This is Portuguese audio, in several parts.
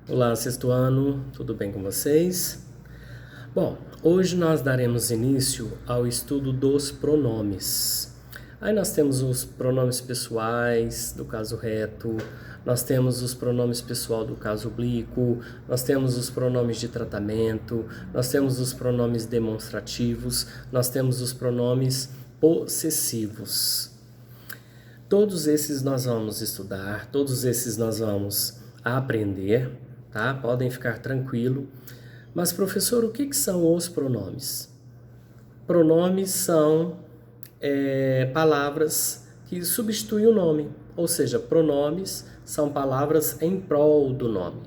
Olá, sexto ano, tudo bem com vocês? Bom, hoje nós daremos início ao estudo dos pronomes. Aí nós temos os pronomes pessoais do caso reto, nós temos os pronomes pessoal do caso oblíquo, nós temos os pronomes de tratamento, nós temos os pronomes demonstrativos, nós temos os pronomes possessivos. Todos esses nós vamos estudar, todos esses nós vamos aprender, tá? Podem ficar tranquilo. Mas, professor, o que são os pronomes? Pronomes são palavras que substituem o nome, ou seja, pronomes são palavras em prol do nome.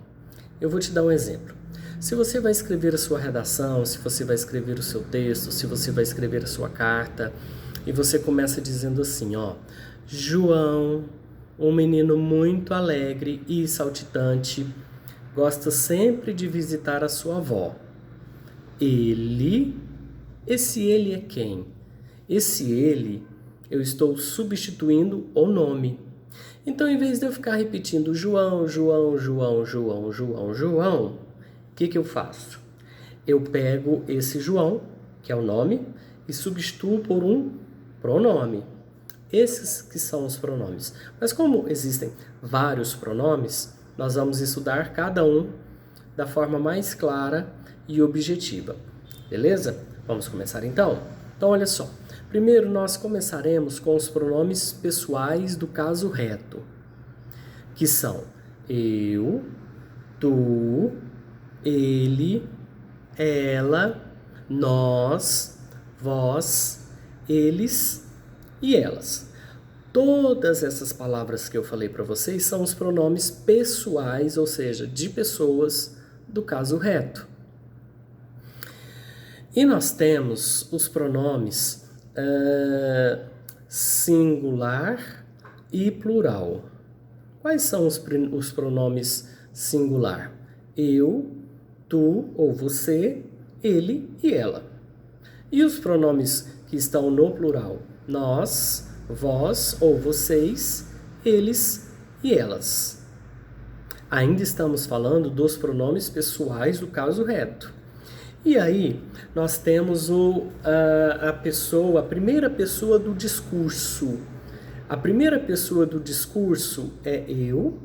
Eu vou te dar um exemplo. Se você vai escrever a sua redação, se você vai escrever o seu texto, se você vai escrever a sua carta, e você começa dizendo assim, ó, João, um menino muito alegre e saltitante, gosta sempre de visitar a sua avó. Esse ele é quem? Esse ele, eu estou substituindo o nome. Então, em vez de eu ficar repetindo João, João, João, João, João, João, o que eu faço? Eu pego esse João, que é o nome, e substituo por um pronome. Esses que são os pronomes. Mas como existem vários pronomes, nós vamos estudar cada um da forma mais clara e objetiva. Beleza? Vamos começar então? Então, olha só. Primeiro, nós começaremos com os pronomes pessoais do caso reto, que são eu, tu, ele, ela, nós, vós, eles e elas. Todas essas palavras que eu falei para vocês são os pronomes pessoais, ou seja, de pessoas do caso reto. E nós temos os pronomes singular e plural. Quais são os pronomes singular? Eu, tu ou você, ele e ela. E os pronomes que estão no plural? Nós, vós ou vocês, eles e elas. Ainda estamos falando dos pronomes pessoais do caso reto. E aí, nós temos a primeira pessoa do discurso. A primeira pessoa do discurso é eu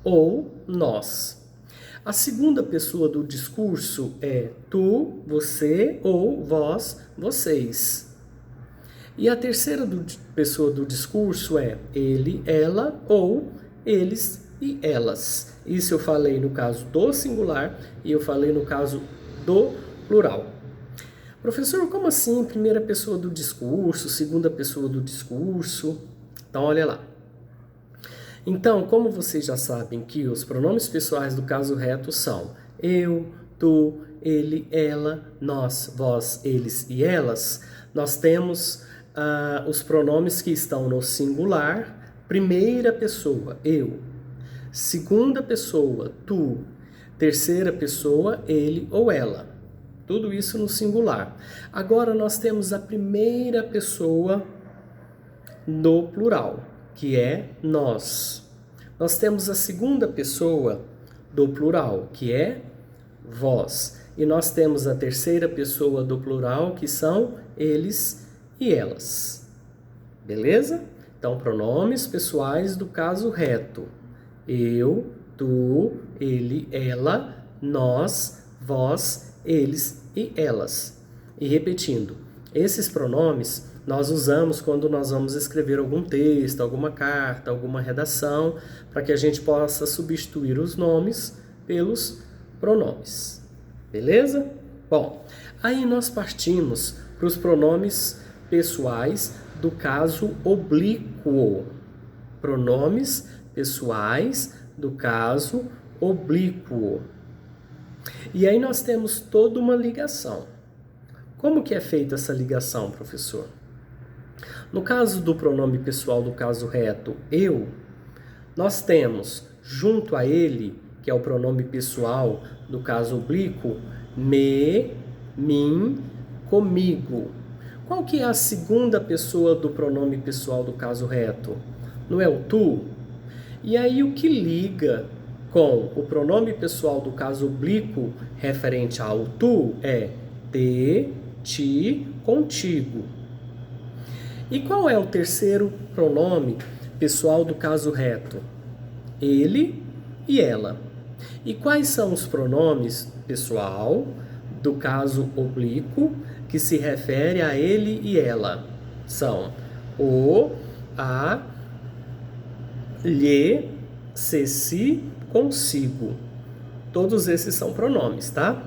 ou nós. A segunda pessoa do discurso é tu, você ou vós, vocês. E a terceira pessoa do discurso é ele, ela ou eles e elas. Isso eu falei no caso do singular e eu falei no caso do plural. Professor, como assim primeira pessoa do discurso, segunda pessoa do discurso? Então, olha lá. Então, como vocês já sabem que os pronomes pessoais do caso reto são eu, tu, ele, ela, nós, vós, eles e elas, nós temos os pronomes que estão no singular, primeira pessoa, eu, segunda pessoa, tu, terceira pessoa, ele ou ela. Tudo isso no singular. Agora nós temos a primeira pessoa no plural, que é nós. Nós temos a segunda pessoa do plural, que é vós. E nós temos a terceira pessoa do plural, que são eles e elas. Beleza? Então, pronomes pessoais do caso reto. Eu, tu, ele, ela, nós, vós, eles e elas. E repetindo, esses pronomes nós usamos quando nós vamos escrever algum texto, alguma carta, alguma redação, para que a gente possa substituir os nomes pelos pronomes. Beleza? Bom, aí nós partimos para os pronomes pessoais do caso oblíquo. Pronomes pessoais do caso oblíquo. E aí nós temos toda uma ligação. Como que é feita essa ligação, professor? No caso do pronome pessoal do caso reto, eu, nós temos junto a ele, que é o pronome pessoal do caso oblíquo, me, mim, comigo. Qual que é a segunda pessoa do pronome pessoal do caso reto? Não é o tu? E aí o que liga com o pronome pessoal do caso oblíquo referente ao tu é te, ti, contigo. E qual é o terceiro pronome pessoal do caso reto? Ele e ela. E quais são os pronomes pessoal do caso oblíquo que se refere a ele e ela? São o, a, lhe, se, si, consigo. Todos esses são pronomes, tá?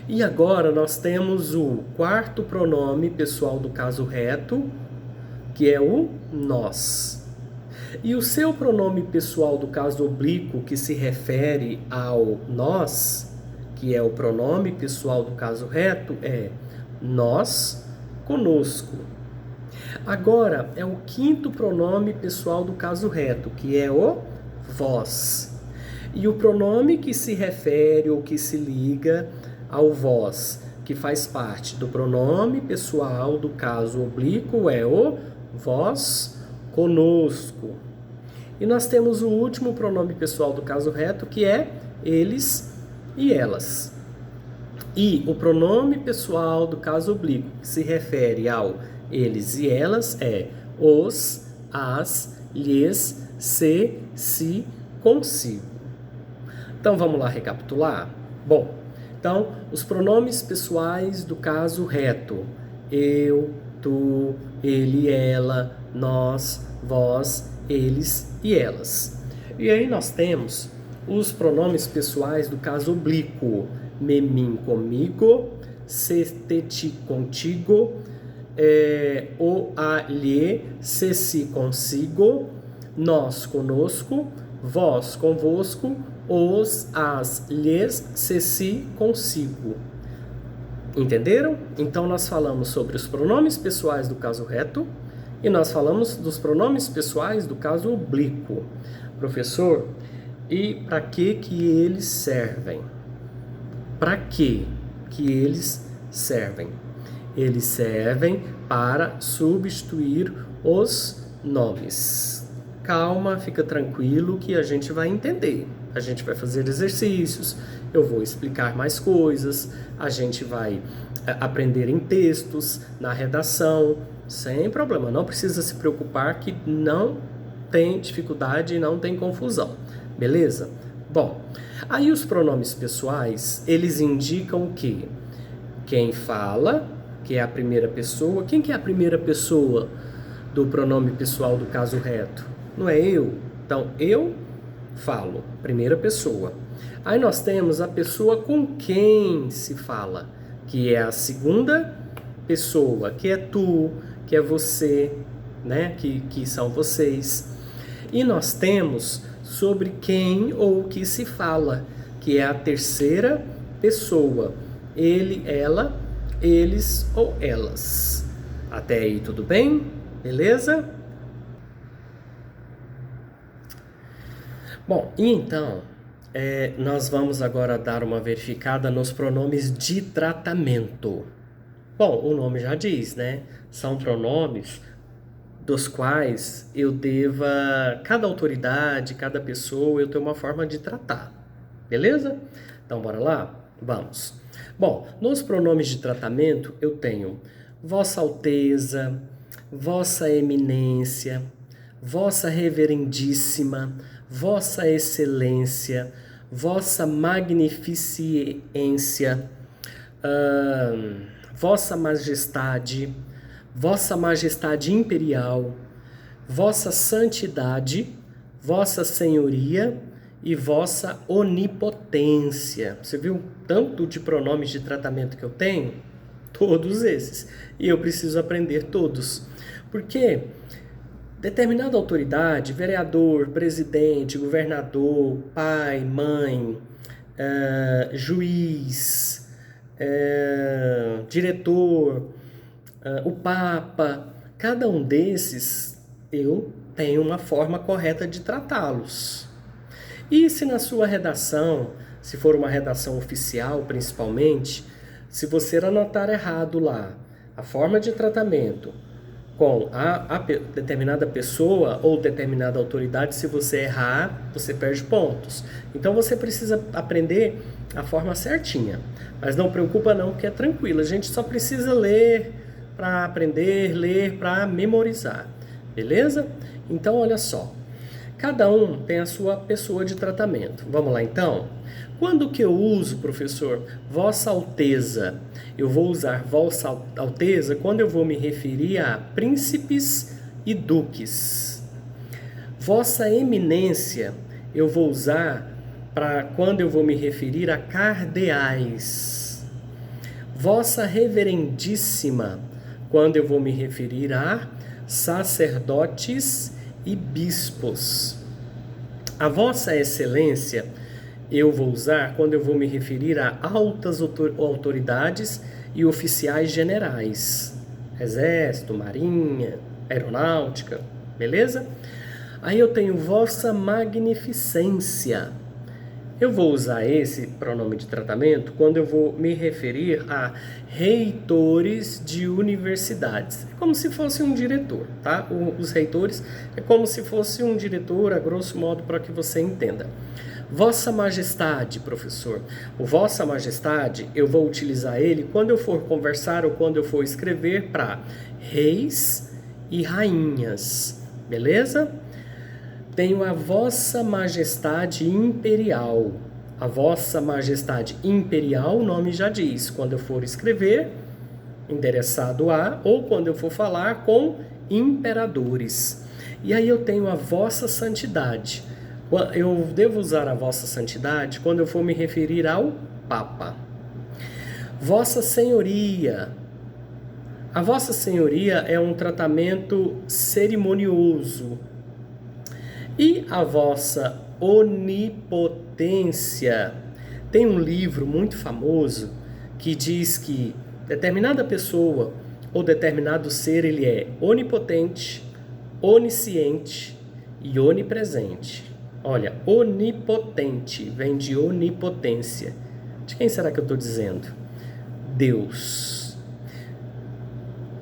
E agora nós temos o quarto pronome pessoal do caso reto, que é o nós. E o seu pronome pessoal do caso oblíquo que se refere ao nós, que é o pronome pessoal do caso reto, é nós, conosco. Agora é o quinto pronome pessoal do caso reto, que é o vós. E o pronome que se refere ou que se liga ao vós, que faz parte do pronome pessoal do caso oblíquo, é o vós conosco. E nós temos o último pronome pessoal do caso reto, que é eles e elas. E o pronome pessoal do caso oblíquo, que se refere ao eles e elas, é os, as, lhes, se, si, consigo. Então vamos lá recapitular? Bom, então os pronomes pessoais do caso reto: eu, tu, ele, ela, nós, vós, eles e elas. E aí nós temos os pronomes pessoais do caso oblíquo: me, mim, comigo, se, te, ti, contigo, o, a, lhe, se, si, consigo, nós, conosco, vós, convosco, os, as, lhes, se, si, consigo. Entenderam? Então nós falamos sobre os pronomes pessoais do caso reto e nós falamos dos pronomes pessoais do caso oblíquo. Professor, e para que eles servem? Para que eles servem? Eles servem para substituir os nomes. Calma, fica tranquilo que a gente vai entender. A gente vai fazer exercícios, eu vou explicar mais coisas, a gente vai aprender em textos, na redação, sem problema. Não precisa se preocupar que não tem dificuldade e não tem confusão, beleza? Bom, aí os pronomes pessoais, eles indicam o quê? Quem fala, que é a primeira pessoa. Quem que é a primeira pessoa do pronome pessoal do caso reto? Não é eu? Então, eu falo, primeira pessoa. Aí nós temos a pessoa com quem se fala, que é a segunda pessoa, que é tu, que é você, né? Que são vocês. E nós temos sobre quem ou que se fala, que é a terceira pessoa. Ele, ela, eles ou elas. Até aí tudo bem? Beleza? Bom, e então, nós vamos agora dar uma verificada nos pronomes de tratamento. Bom, o nome já diz, né? São pronomes dos quais eu deva, cada autoridade, cada pessoa, eu tenho uma forma de tratar. Beleza? Então, bora lá? Vamos. Bom, nos pronomes de tratamento eu tenho Vossa Alteza, Vossa Eminência, Vossa Reverendíssima, Vossa Excelência, Vossa Magnificência, Vossa Majestade, Vossa Majestade Imperial, Vossa Santidade, Vossa Senhoria e Vossa Onipotência. Você viu tanto de pronomes de tratamento que eu tenho? Todos esses. E eu preciso aprender todos. Porque determinada autoridade, vereador, presidente, governador, pai, mãe, juiz, diretor, o Papa, cada um desses eu tenho uma forma correta de tratá-los. E se na sua redação, se for uma redação oficial principalmente, se você anotar errado lá a forma de tratamento com determinada pessoa ou determinada autoridade. Se você errar, você perde pontos. Então você precisa aprender a forma certinha. Mas não preocupa não, que é tranquilo. A gente só precisa ler para aprender, ler para memorizar. Beleza? Então olha só. Cada um tem a sua pessoa de tratamento. Vamos lá então? Quando que eu uso, professor, Vossa Alteza? Eu vou usar Vossa Alteza quando eu vou me referir a príncipes e duques. Vossa Eminência eu vou usar para quando eu vou me referir a cardeais. Vossa Reverendíssima, quando eu vou me referir a sacerdotes e bispos. A Vossa Excelência eu vou usar quando eu vou me referir a altas autoridades e oficiais generais. Exército, Marinha, Aeronáutica, beleza? Aí eu tenho Vossa Magnificência. Eu vou usar esse pronome de tratamento quando eu vou me referir a reitores de universidades. É como se fosse um diretor, tá? Os reitores é como se fosse um diretor, a grosso modo, para que você entenda. Vossa Majestade, professor. O Vossa Majestade, eu vou utilizar ele quando eu for conversar ou quando eu for escrever para reis e rainhas, beleza? Tenho a Vossa Majestade Imperial. A Vossa Majestade Imperial, o nome já diz, quando eu for escrever, endereçado a, ou quando eu for falar com imperadores. E aí eu tenho a Vossa Santidade. Eu devo usar a Vossa Santidade quando eu for me referir ao Papa. Vossa Senhoria. A Vossa Senhoria é um tratamento cerimonioso. E a Vossa Onipotência. Tem um livro muito famoso que diz que determinada pessoa ou determinado ser, ele é onipotente, onisciente e onipresente. Olha, onipotente vem de onipotência. De quem será que eu estou dizendo? Deus.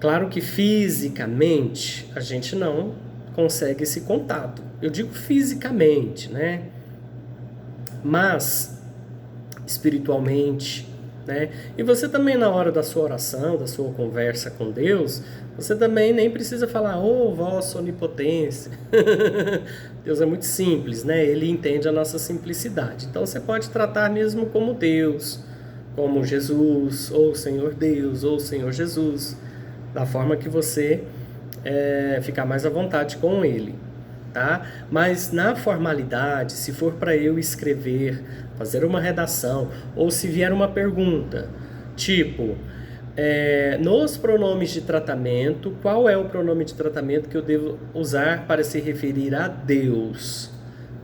Claro que fisicamente a gente não consegue esse contato. Eu digo fisicamente, né? Mas espiritualmente, né? E você também na hora da sua oração, da sua conversa com Deus, você também nem precisa falar, vossa onipotência. Deus é muito simples, né? Ele entende a nossa simplicidade. Então você pode tratar mesmo como Deus, como Jesus, ou Senhor Deus, ou Senhor Jesus, da forma que você ficar mais à vontade com Ele, tá? Mas na formalidade, se for para eu escrever, fazer uma redação, ou se vier uma pergunta, tipo, nos pronomes de tratamento, qual é o pronome de tratamento que eu devo usar para se referir a Deus?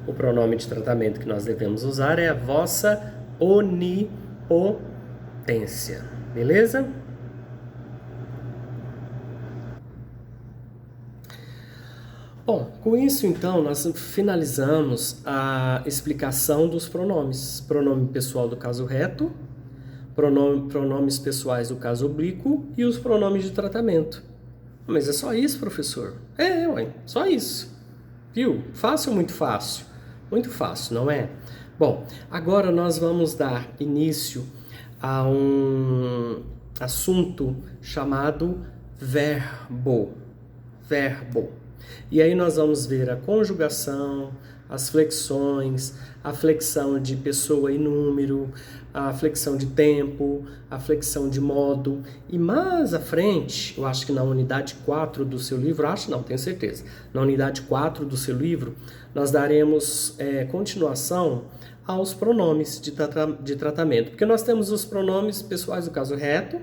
O pronome de tratamento que nós devemos usar é a Vossa Onipotência, beleza? Bom, com isso então nós finalizamos a explicação dos pronomes. Pronome pessoal do caso reto, pronomes pessoais do caso oblíquo e os pronomes de tratamento. Mas é só isso, professor? Ué, só isso. Viu? Fácil ou muito fácil? Muito fácil, não é? Bom, agora nós vamos dar início a um assunto chamado verbo. Verbo. E aí nós vamos ver a conjugação, as flexões, a flexão de pessoa e número, a flexão de tempo, a flexão de modo. E mais à frente, eu acho que na unidade 4 do seu livro, tenho certeza, na unidade 4 do seu livro, nós daremos continuação aos pronomes de tratamento. Porque nós temos os pronomes pessoais do caso reto,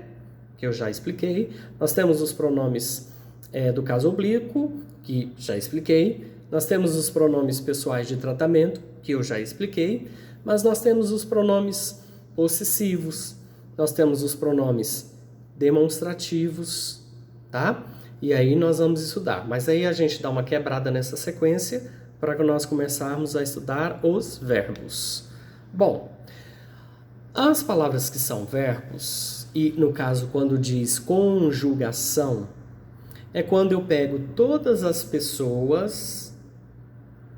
que eu já expliquei, nós temos os pronomes do caso oblíquo, que já expliquei, nós temos os pronomes pessoais de tratamento, que eu já expliquei, mas nós temos os pronomes possessivos, nós temos os pronomes demonstrativos, tá? E aí nós vamos estudar, mas aí a gente dá uma quebrada nessa sequência para que nós começarmos a estudar os verbos. Bom, as palavras que são verbos, e no caso quando diz conjugação, é quando eu pego todas as pessoas.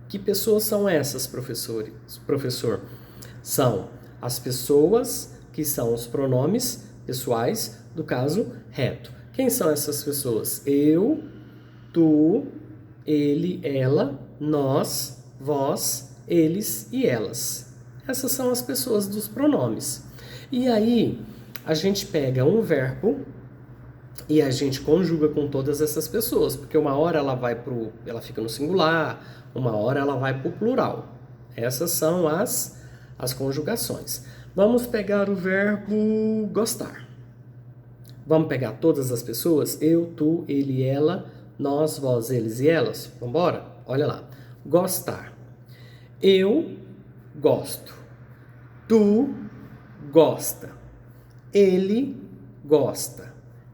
Que pessoas são essas, professor? São as pessoas que são os pronomes pessoais do caso reto. Quem são essas pessoas? Eu, tu, ele, ela, nós, vós, eles e elas. Essas são as pessoas dos pronomes. E aí, a gente pega um verbo e a gente conjuga com todas essas pessoas, porque uma hora ela fica no singular, uma hora ela vai para o plural. Essas são as conjugações. Vamos pegar o verbo gostar. Vamos pegar todas as pessoas? Eu, tu, ele, ela, nós, vós, eles e elas. Vamos embora? Olha lá. Gostar. Eu gosto. Tu gosta. Ele gosta.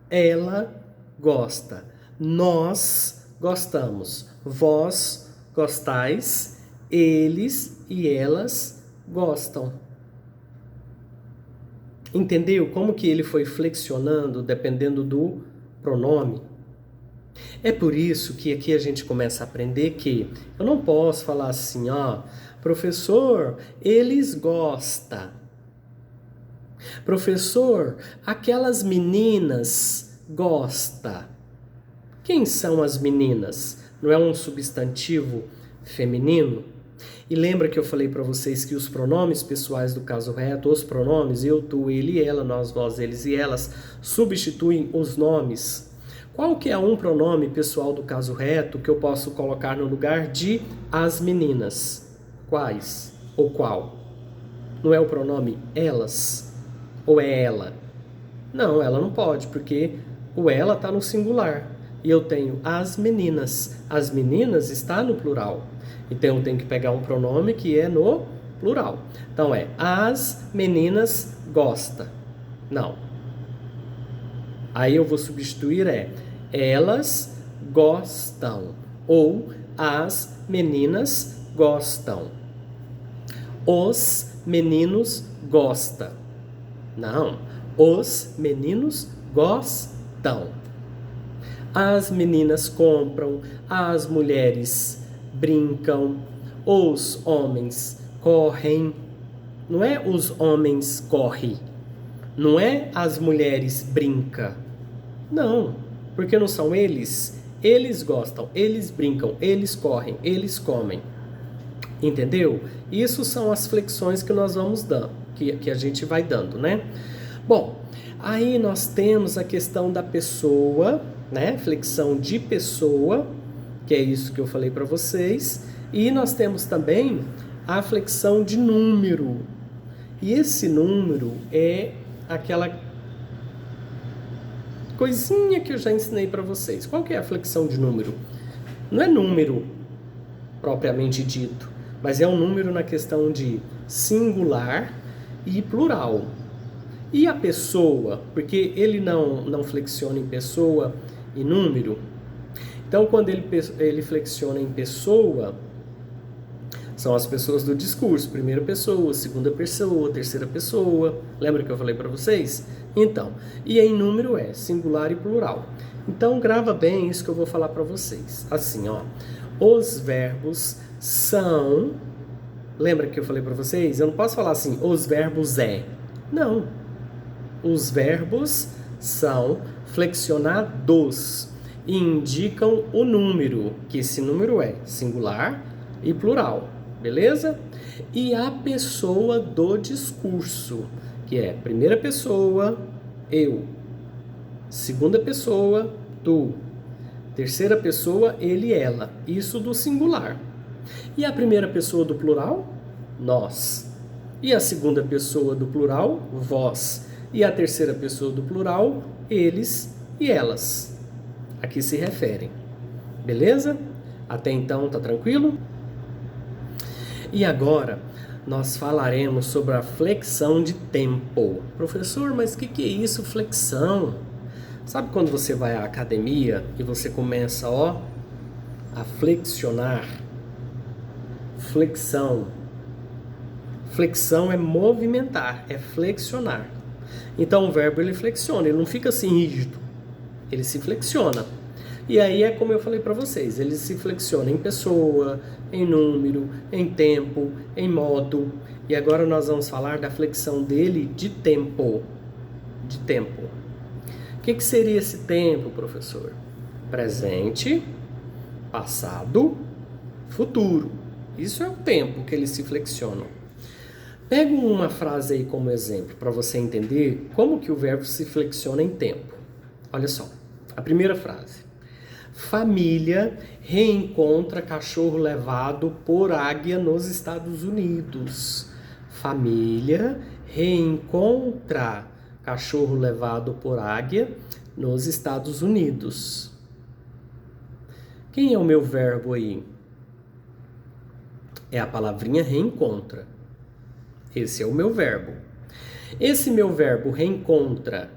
Ela gosta. Nós gostamos. Vós gostais. Eles e elas gostam. Entendeu como que ele foi flexionando dependendo do pronome? É por isso que aqui a gente começa a aprender que eu não posso falar assim, ó, professor, eles gostam. Professor, aquelas meninas gosta. Quem são as meninas? Não é um substantivo feminino? E lembra que eu falei para vocês que os pronomes pessoais do caso reto, os pronomes eu, tu, ele, ela, nós, vós, eles e elas, substituem os nomes. Qual que é um pronome pessoal do caso reto que eu posso colocar no lugar de as meninas? Quais? Ou qual? Não é o pronome elas? Ou é ela? Não, ela não pode, porque o ela está no singular. E eu tenho as meninas. As meninas está no plural. Então eu tenho que pegar um pronome que é no plural. Então é as meninas gosta. Não. Aí eu vou substituir elas gostam. Ou as meninas gostam. Os meninos gostam. Não. Os meninos gostam. As meninas compram. As mulheres brincam. Os homens correm. Não é os homens correm. Não é as mulheres brincam. Não, porque não são eles. Eles gostam, eles brincam, eles correm, eles comem. Entendeu? Isso são as flexões que nós vamos dando, que a gente vai dando, né? Bom, aí nós temos a questão da pessoa, né? Flexão de pessoa, que é isso que eu falei para vocês. E nós temos também a flexão de número. E esse número é aquela coisinha que eu já ensinei para vocês. Qual que é a flexão de número? Não é número propriamente dito, mas é um número na questão de singular e plural. E a pessoa, porque ele não flexiona em pessoa e número. Então, quando ele flexiona em pessoa, são as pessoas do discurso, primeira pessoa, segunda pessoa, terceira pessoa. Lembra que eu falei para vocês? Então, e em número é singular e plural. Então, grava bem isso que eu vou falar para vocês. Assim, ó, os verbos são... Lembra que eu falei para vocês? Eu não posso falar assim, os verbos é. Não. Os verbos são flexionados e indicam o número, que esse número é singular e plural. Beleza? E a pessoa do discurso, que é primeira pessoa, eu. Segunda pessoa, tu. Terceira pessoa, ele, ela. Isso do singular. E a primeira pessoa do plural? Nós. E a segunda pessoa do plural? Vós. E a terceira pessoa do plural? Eles e elas. A que se referem. Beleza? Até então, tá tranquilo? E agora, nós falaremos sobre a flexão de tempo. Professor, mas o que é isso, flexão? Sabe quando você vai à academia e você começa, ó, a flexionar? Flexão. Flexão é movimentar, é flexionar. Então, o verbo, ele flexiona, ele não fica assim rígido. Ele se flexiona. E aí é como eu falei para vocês, ele se flexiona em pessoa, em número, em tempo, em modo. E agora nós vamos falar da flexão dele de tempo. De tempo. O que seria esse tempo, professor? Presente, passado, futuro. Isso é o tempo que eles se flexionam. Pega uma frase aí como exemplo para você entender como que o verbo se flexiona em tempo. Olha só, a primeira frase. Família reencontra cachorro levado por águia nos Estados Unidos. Família reencontra cachorro levado por águia nos Estados Unidos. Quem é o meu verbo aí? É a palavrinha reencontra. Esse é o meu verbo. Esse meu verbo reencontra.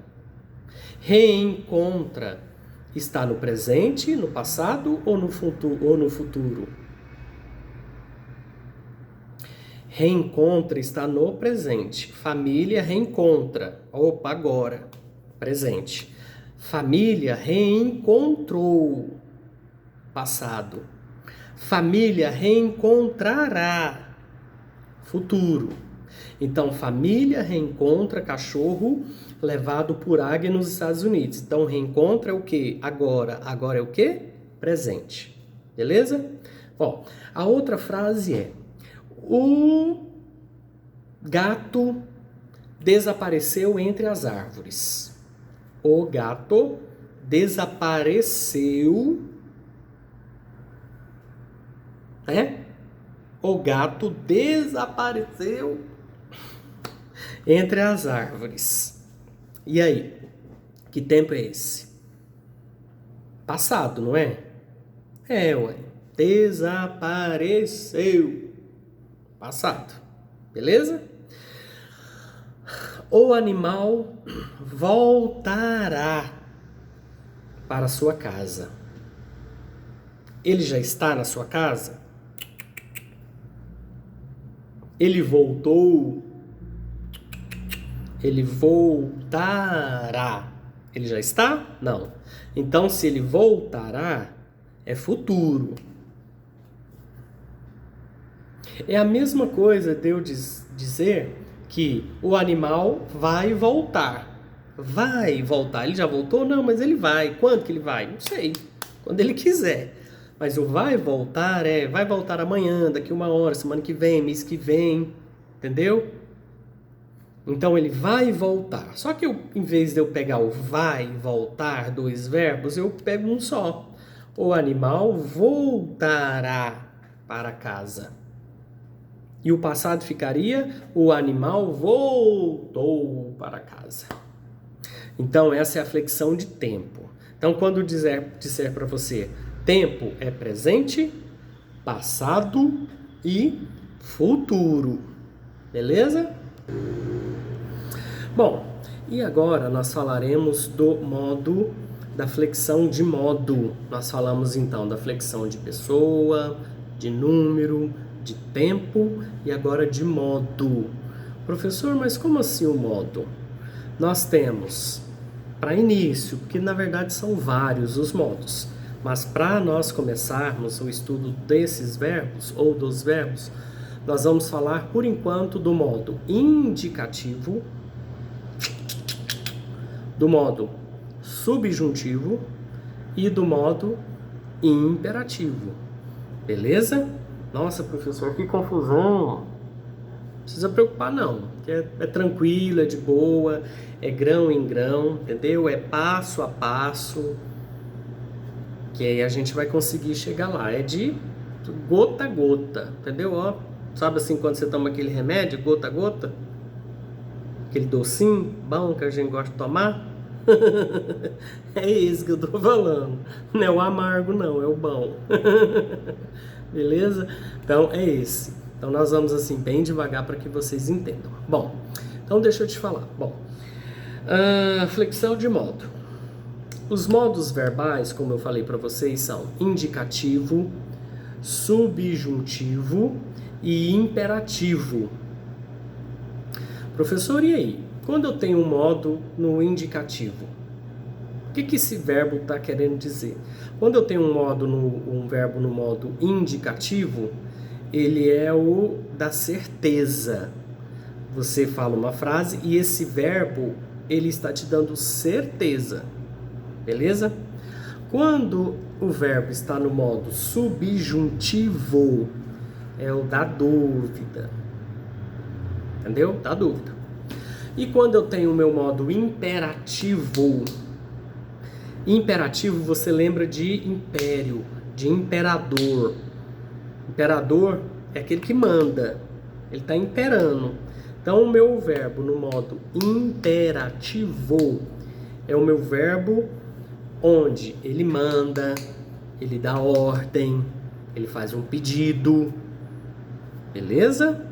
Reencontra está no presente, no passado ou no futuro? Reencontra está no presente. Família reencontra. Opa, agora. Presente. Família reencontrou. Passado. Família reencontrará. Futuro. Então, família reencontra cachorro levado por águia nos Estados Unidos. Então, reencontra é o quê? Agora. Agora é o quê? Presente. Beleza? Ó, a outra frase é: o gato desapareceu entre as árvores. O gato desapareceu. O gato desapareceu entre as árvores. E aí? Que tempo é esse? Passado, não é? Ué. Desapareceu. Passado. Beleza? O animal voltará para a sua casa. Ele já está na sua casa? Ele voltou. Ele voltará. Ele já está? Não. Então, se ele voltará, é futuro. É a mesma coisa de eu dizer que o animal vai voltar. Vai voltar. Ele já voltou? Não, mas ele vai. Quando que ele vai? Não sei. Quando ele quiser. Mas o vai voltar vai voltar amanhã, daqui 1 hora, semana que vem, mês que vem. Entendeu? Então ele vai voltar. Só que em vez de eu pegar o vai voltar, 2 verbos, eu pego um só. O animal voltará para casa. E o passado ficaria: o animal voltou para casa. Então essa é a flexão de tempo. Então quando disser para você, tempo é presente, passado e futuro. Beleza? Bom, e agora nós falaremos do modo, da flexão de modo. Nós falamos então da flexão de pessoa, de número, de tempo e agora de modo. Professor, mas como assim o modo? Nós temos, para início, porque na verdade são vários os modos, mas para nós começarmos o estudo desses verbos ou dos verbos, nós vamos falar por enquanto do modo indicativo, do modo subjuntivo e do modo imperativo. Beleza? Nossa, professor, que confusão! Não precisa preocupar não, que é tranquilo, é de boa, é grão em grão, entendeu? É passo a passo, que aí a gente vai conseguir chegar lá. É de gota a gota, entendeu? Ó, sabe assim quando você toma aquele remédio, gota a gota? Aquele docinho bom que a gente gosta de tomar? É isso que eu tô falando. Não é o amargo não, é o bom. Beleza? Então é esse. Então nós vamos assim bem devagar para que vocês entendam. Bom, então deixa eu te falar. Bom, flexão de modo. Os modos verbais, como eu falei para vocês, são indicativo, subjuntivo e imperativo. Professor, e aí? Quando eu tenho um modo no indicativo? O que esse verbo está querendo dizer? Quando eu tenho um verbo no modo indicativo, ele é o da certeza. Você fala uma frase e esse verbo, ele está te dando certeza. Beleza? Quando o verbo está no modo subjuntivo, é o da dúvida. Entendeu? Da dúvida. E quando eu tenho o meu modo imperativo, imperativo você lembra de império, de imperador. Imperador é aquele que manda, ele está imperando. Então o meu verbo no modo imperativo é o meu verbo onde ele manda, ele dá ordem, ele faz um pedido. Beleza?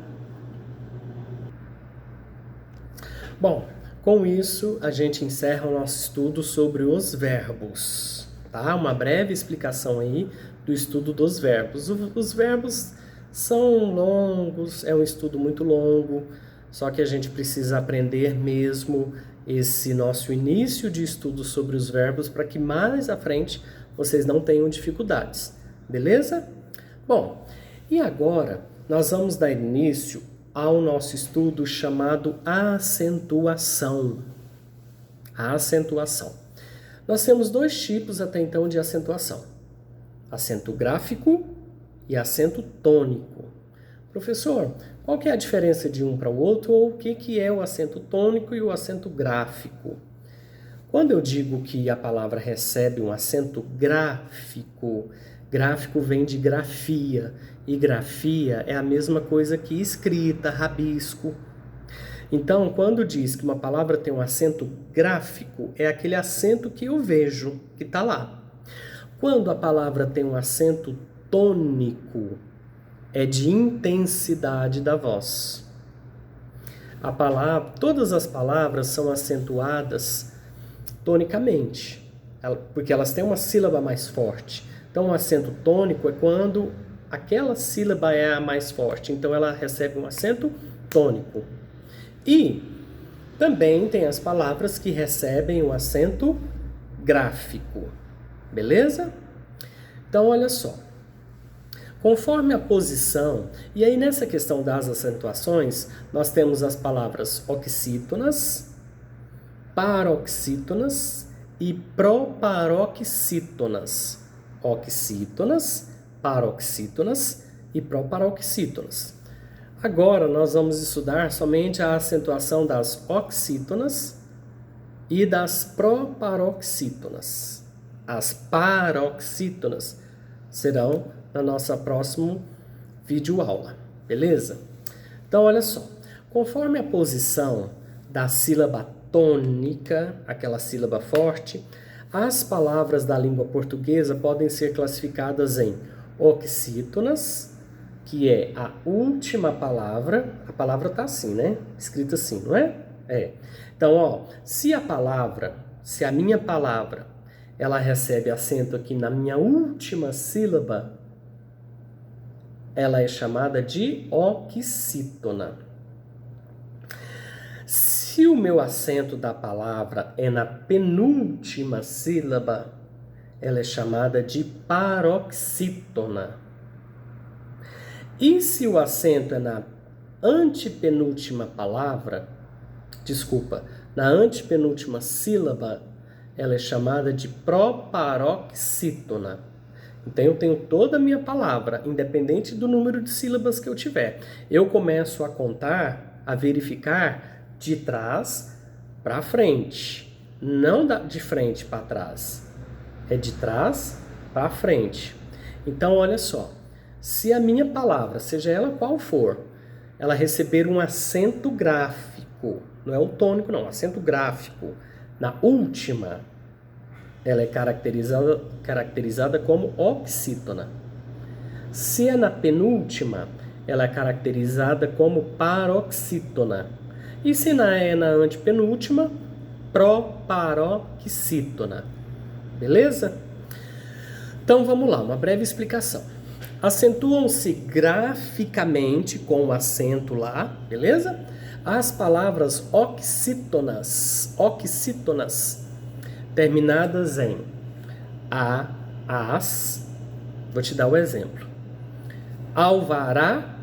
Bom, com isso a gente encerra o nosso estudo sobre os verbos, tá? Uma breve explicação aí do estudo dos verbos. Os verbos são longos, é um estudo muito longo, só que a gente precisa aprender mesmo esse nosso início de estudo sobre os verbos para que mais à frente vocês não tenham dificuldades, beleza? Bom, e agora nós vamos dar início ao nosso estudo chamado acentuação. A acentuação. Nós temos dois tipos até então de acentuação: acento gráfico e acento tônico. Professor, qual que é a diferença de um para o outro, ou o que é o acento tônico e o acento gráfico? Quando eu digo que a palavra recebe um acento gráfico, gráfico vem de grafia, e grafia é a mesma coisa que escrita, rabisco. Então, quando diz que uma palavra tem um acento gráfico, é aquele acento que eu vejo, que está lá. Quando a palavra tem um acento tônico, é de intensidade da voz. Todas as palavras são acentuadas tonicamente, porque elas têm uma sílaba mais forte. Então, o acento tônico é quando aquela sílaba é a mais forte, então ela recebe um acento tônico. E também tem as palavras que recebem o acento gráfico, beleza? Então, olha só. Conforme a posição, e aí nessa questão das acentuações, nós temos as palavras oxítonas, paroxítonas e proparoxítonas. Oxítonas, paroxítonas e proparoxítonas. Agora nós vamos estudar somente a acentuação das oxítonas e das proparoxítonas. As paroxítonas serão na nossa próxima videoaula, beleza? Então, olha só. Conforme a posição da sílaba tônica, aquela sílaba forte, as palavras da língua portuguesa podem ser classificadas em oxítonas, que é a última palavra. A palavra está assim, né? Escrita assim, não é? É. Então, ó, se a minha palavra, ela recebe acento aqui na minha última sílaba, ela é chamada de oxítona. Se o meu acento da palavra é na penúltima sílaba, ela é chamada de paroxítona. E se o acento é na antepenúltima sílaba, ela é chamada de proparoxítona. Então, eu tenho toda a minha palavra, independente do número de sílabas que eu tiver. Eu começo a contar, a verificar de trás para frente. Não de frente para trás. É de trás para frente. Então, olha só. Se a minha palavra, seja ela qual for, ela receber um acento gráfico, não é o tônico não, acento gráfico, na última, ela é caracterizada como oxítona. Se é na penúltima, ela é caracterizada como paroxítona. E se é na antepenúltima, proparoxítona. Beleza? Então vamos lá, uma breve explicação. Acentuam-se graficamente com o acento lá, beleza? As palavras oxítonas terminadas em a, as. Vou te dar o exemplo. Alvará,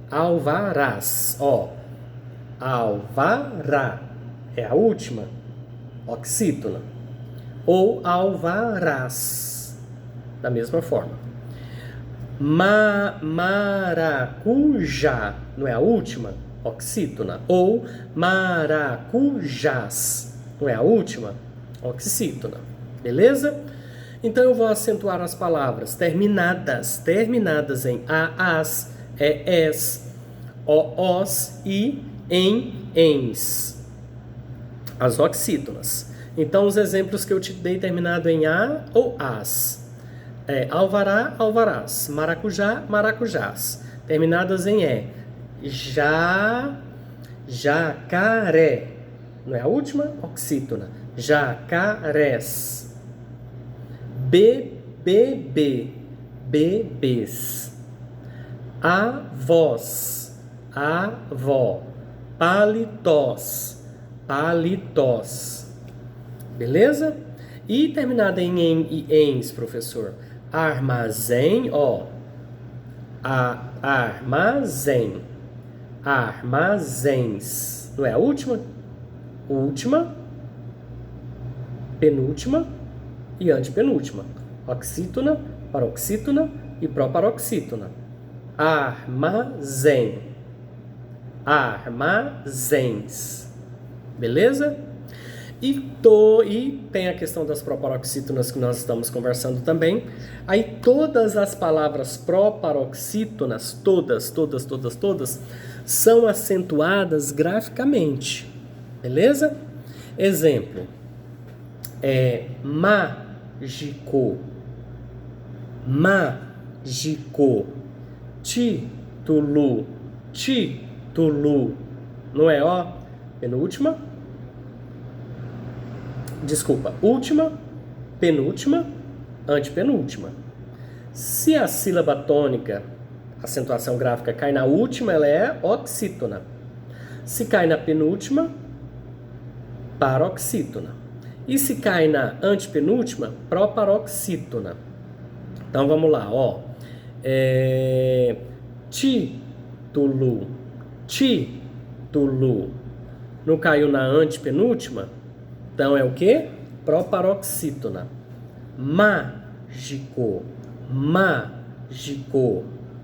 alvarás. Ó, alvará é a última, oxítona. Ou alvarás, da mesma forma. Maracujá, não é a última? Oxítona. Ou maracujás, não é a última? Oxítona. Beleza? Então eu vou acentuar as palavras terminadas em a, as, es, o, os e em, ens. As oxítonas. Então os exemplos que eu te dei terminado em a ou as. Alvará, alvarás. Maracujá, maracujás. Terminadas em jacaré. Não é a última? Oxítona. Jacarés. Bebê, bebês. Avós, avó. Paletós, paletós. Beleza? E terminada em e ens, professor. Armazém, ó. Armazém. Armazéns. Não é a última? Última, penúltima e antepenúltima. Oxítona, paroxítona e proparoxítona. Armazém. Armazéns. Beleza? E tem a questão das proparoxítonas que nós estamos conversando também. Aí todas as palavras proparoxítonas, todas, são acentuadas graficamente. Beleza? Exemplo. Mágico. Mágico. Título. Título. Não é ó? Penúltima. Desculpa. Última, penúltima, antepenúltima. Se a sílaba tônica, acentuação gráfica, cai na última, ela é oxítona. Se cai na penúltima, paroxítona. E se cai na antepenúltima, proparoxítona. Então vamos lá, ó. Título. Título. Não caiu na antepenúltima? Então é o quê? Proparoxítona. Mágico. Mágico.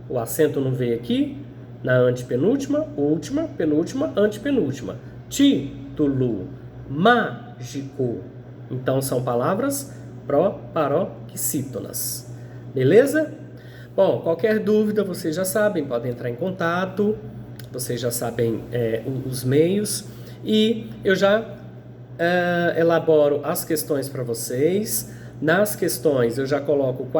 O acento não veio aqui? Na antepenúltima, última, penúltima, antepenúltima. Título. Mágico. Então são palavras proparoxítonas. Beleza? Bom, qualquer dúvida vocês já sabem, podem entrar em contato. Vocês já sabem os meios. E eu já elaboro as questões para vocês. Nas questões eu já coloco quais